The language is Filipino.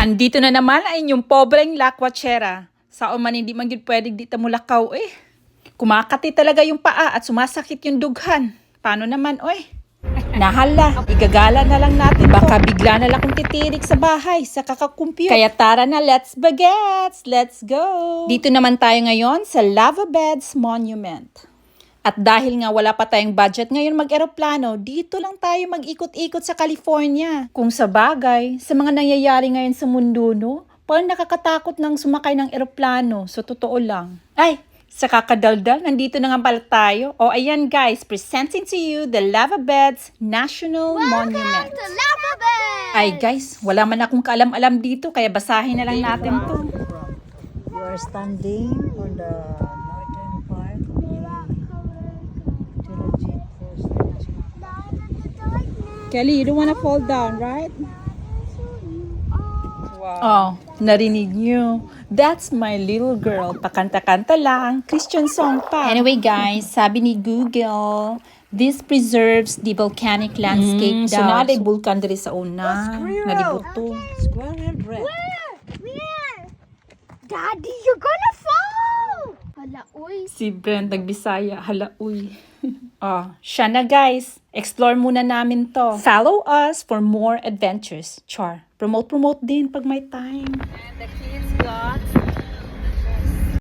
Andito na naman ay inyong pobreng lakwatsera. Sao man hindi man yun pwedeng dito mulakaw eh. Kumakati talaga yung paa at sumasakit yung dughan. Paano naman oy? Nahala, igagala na lang natin. Baka bigla na lang akong titirik sa bahay sa kakakumpyo. Kaya tara na, let's bagets! Let's go! Dito naman tayo ngayon sa Lava Beds Monument. At dahil nga wala pa tayong budget ngayon mag-eroplano, dito lang tayo mag-ikot-ikot sa California. Kung sa bagay, sa mga nangyayari ngayon sa mundo, no? Parang nakakatakot nang sumakay ng eroplano. So, totoo lang. Ay, sa kakadaldal, nandito na nga pala tayo. O, ayan guys, presenting to you the Lava Beds National Monument. To Lava Beds! Ay guys, wala man akong kaalam-alam dito, kaya basahin na lang natin to. You are standing on the northern part of the Geologic Force National. Kelly, you don't wanna fall down, right? Oh, narinig niyo. That's my little girl. Pakanta-kanta lang. Christian song pa. Anyway guys, sabi ni Google, this preserves the volcanic landscape daw. So naday bulkan diri sa una. Nalibuto. Squirrel bread. Where? Daddy, you're gonna fall! Hala, uy. Si Brent nagbisaya, hala uy. Oh, siya na guys. Explore muna namin to. Follow us for more adventures. Char. Promote din pag may time. And the kids got